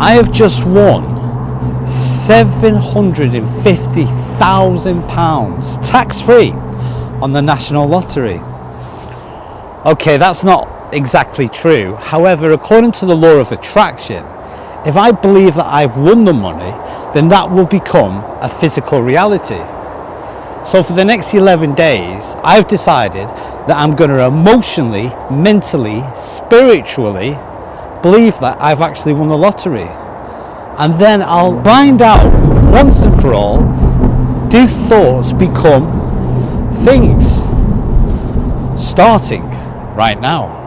I have just won £750,000 tax-free on the National Lottery. Okay, that's not exactly true. However, according to the law of attraction, if I believe that I've won the money, then that will become a physical reality. So for the next 11 days, I've decided that I'm going to emotionally, mentally, spiritually believe that I've actually won the lottery. And then I'll find out once and for all, do thoughts become things? Starting right now.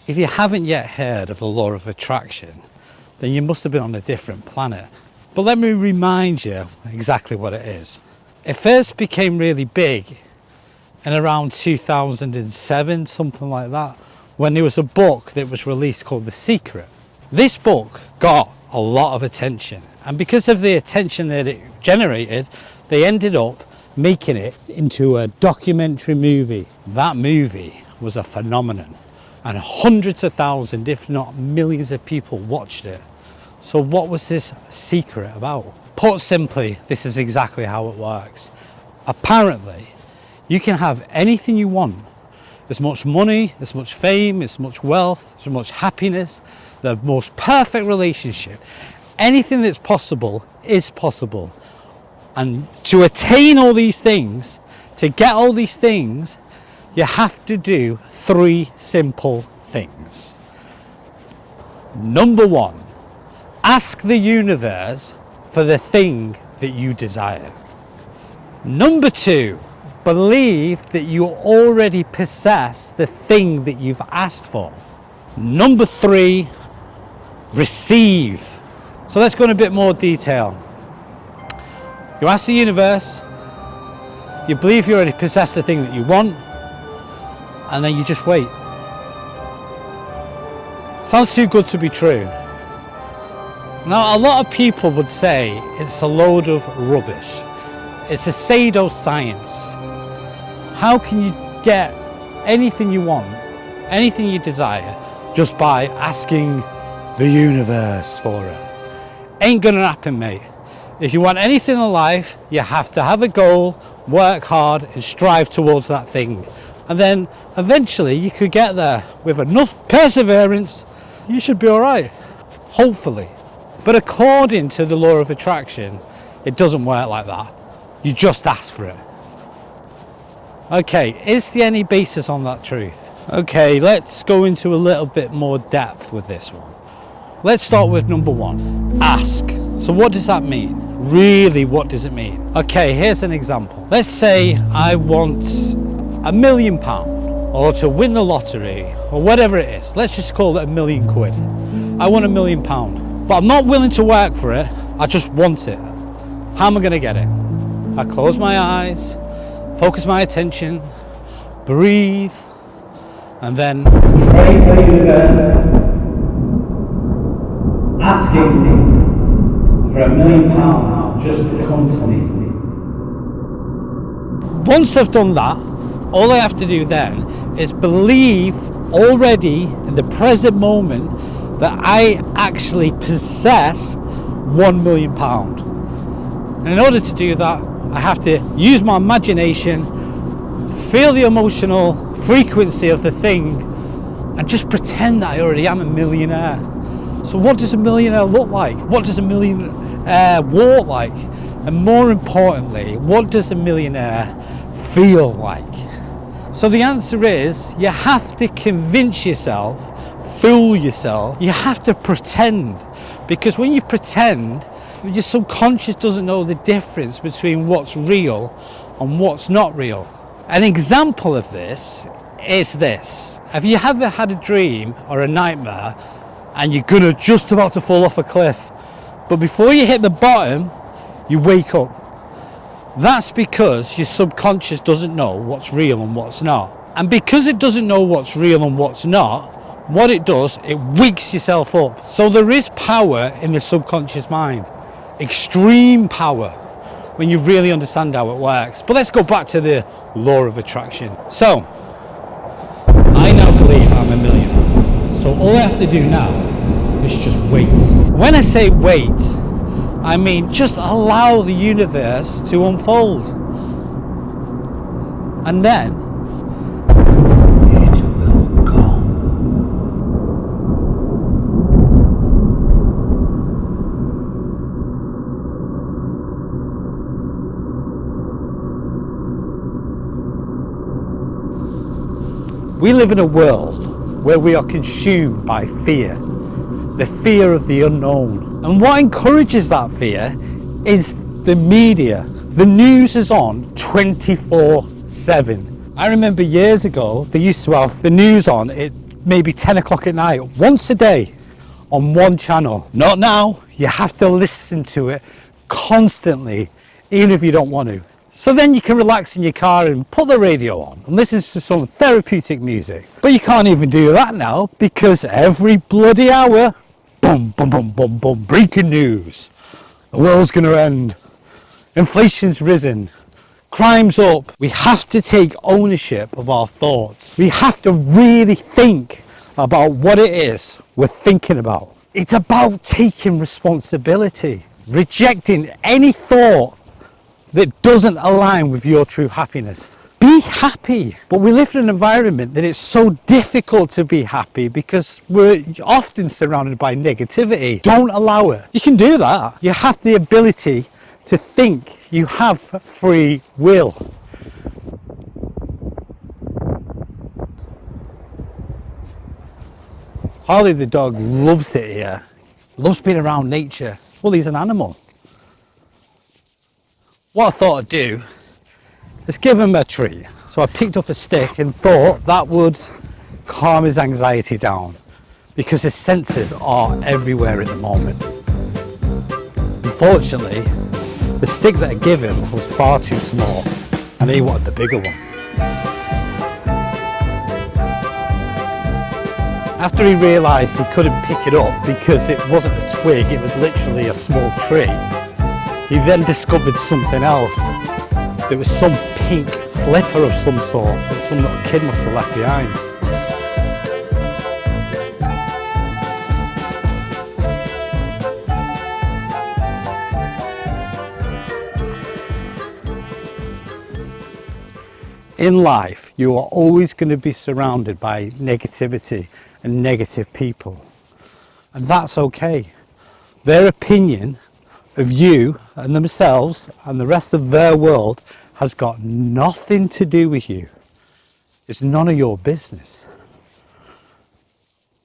If you haven't yet heard of the law of attraction, then you must have been on a different planet. But let me remind you exactly what it is. It first became really big in around 2007, something like that, when there was a book that was released called The Secret. This book got a lot of attention, and because of the attention that it generated, they ended up making it into a documentary movie. That movie was a phenomenon, and hundreds of thousands, if not millions of people watched it. So what was this secret about? Put simply, this is exactly how it works. Apparently, you can have anything you want. As much money, as much fame, as much wealth, as much happiness, the most perfect relationship. Anything that's possible is possible. And to attain all these things, to get all these things, you have to do 3 simple things. Number 1, ask the universe for the thing that you desire. Number 2, believe that you already possess the thing that you've asked for. Number 3, receive. So let's go in a bit more detail. You ask the universe, you believe you already possess the thing that you want, and then you just wait. Sounds too good to be true. Now, a lot of people would say it's a load of rubbish. It's a pseudoscience. How can you get anything you want, anything you desire, just by asking the universe for it? Ain't gonna happen, mate. If you want anything in life, you have to have a goal, work hard, and strive towards that thing. And then eventually you could get there with enough perseverance. You should be all right, hopefully. But according to the law of attraction, it doesn't work like that. You just ask for it. Okay, is there any basis on that truth? Okay, let's go into a little bit more depth with this one. Let's start with number 1, ask. So what does that mean? Really, what does it mean? Okay, here's an example. Let's say I want £1 million, or to win the lottery, or whatever it is. Let's just call it £1 million. I want £1 million, but I'm not willing to work for it. I just want it. How am I going to get it? I close my eyes, focus my attention, breathe, and then pray to the universe, asking for £1 million just to come to me. Once I've done that, all I have to do then is believe already in the present moment that I actually possess £1 million. And in order to do that, I have to use my imagination, feel the emotional frequency of the thing, and just pretend that I already am a millionaire. So what does a millionaire look like? What does a millionaire walk like? And more importantly, what does a millionaire feel like? So the answer is, you have to convince yourself, fool yourself, you have to pretend. Because when you pretend, your subconscious doesn't know the difference between what's real and what's not real. An example of this is this. Have you ever had a dream or a nightmare and you're gonna just about to fall off a cliff, but before you hit the bottom, you wake up? That's because your subconscious doesn't know what's real and what's not. And because it doesn't know what's real and what's not, what it does, it wakes yourself up. So there is power in the subconscious mind. Extreme power when you really understand how it works. But let's go back to the law of attraction. So, I now believe I'm a millionaire. So all I have to do now is just wait. When I say wait, I mean just allow the universe to unfold. And then it will come. We live in a world where we are consumed by fear, the fear of the unknown. And what encourages that fear is the media. The news is on 24/7. I remember years ago, they used to have the news on at maybe 10 o'clock at night, once a day on one channel. Not now, you have to listen to it constantly, even if you don't want to. So then you can relax in your car and put the radio on and listen to some therapeutic music. But you can't even do that now because every bloody hour, boom, boom, boom, boom, boom, breaking news. The world's gonna end. Inflation's risen. Crime's up. We have to take ownership of our thoughts. We have to really think about what it is we're thinking about. It's about taking responsibility, rejecting any thought that doesn't align with your true happiness. Be happy. But we live in an environment that it's so difficult to be happy because we're often surrounded by negativity. Don't allow it. You can do that. You have the ability to think. You have free will. Harley the dog loves it here. Loves being around nature. Well, he's an animal. What I thought I'd do is give him a treat. So I picked up a stick and thought that would calm his anxiety down because his senses are everywhere at the moment. Unfortunately, the stick that I gave him was far too small and he wanted the bigger one. After he realised he couldn't pick it up because it wasn't a twig, it was literally a small tree, he then discovered something else. There was some pink slipper of some sort that some little kid must have left behind. In life, you are always going to be surrounded by negativity and negative people. And that's okay. Their opinion of you and themselves and the rest of their world has got nothing to do with you. It's none of your business.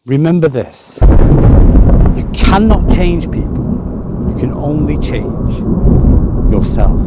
Remember this, you cannot change people, you can only change yourself.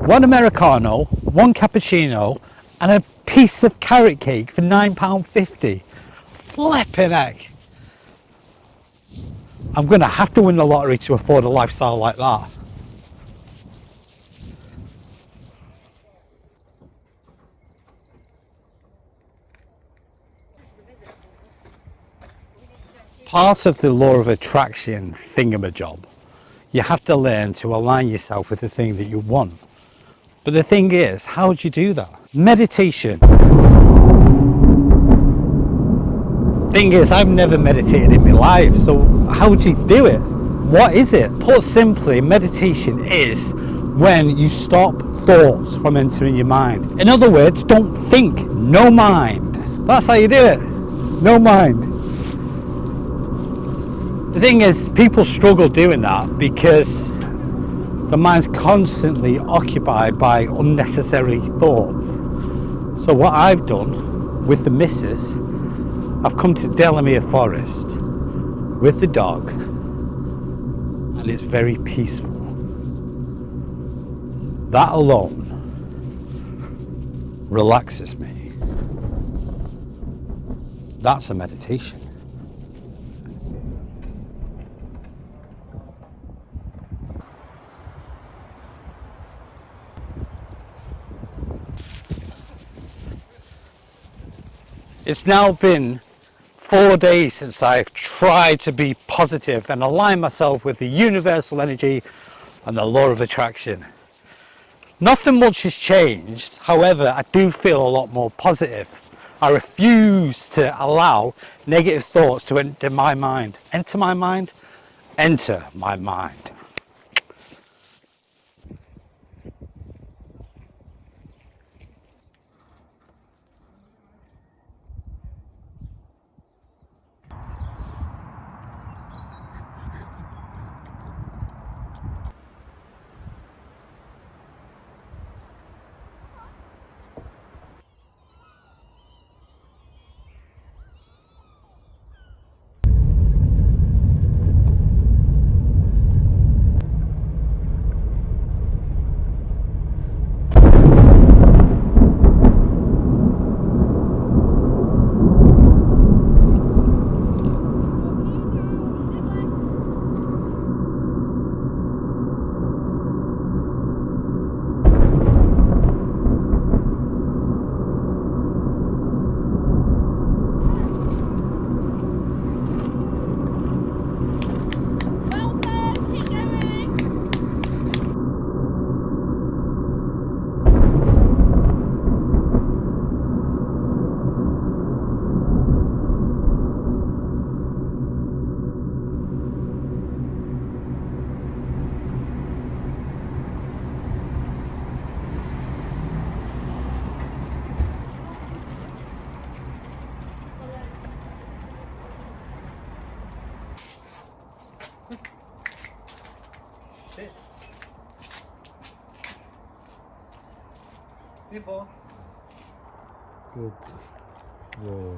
One Americano, one cappuccino, and a piece of carrot cake for £9.50. Flippin' heck. I'm gonna have to win the lottery to afford a lifestyle like that. part of the law of attraction thingamajob. You have to learn to align yourself with the thing that you want. But the thing is, how do you do that? Meditation. Thing is, I've never meditated in my life, so how do you do it? What is it? Put simply, meditation is when you stop thoughts from entering your mind. In other words, don't think, no mind. That's how you do it, no mind. The thing is, people struggle doing that because the mind's constantly occupied by unnecessary thoughts. So what I've done with the missus, I've come to Delamere Forest with the dog, and it's very peaceful. That alone relaxes me. That's a meditation. It's now been 4 days since I've tried to be positive and align myself with the universal energy and the law of attraction. Nothing much has changed, however, I do feel a lot more positive. I refuse to allow negative thoughts to enter my mind. Enter my mind? Enter my mind. Sit. Good boy. Good boy.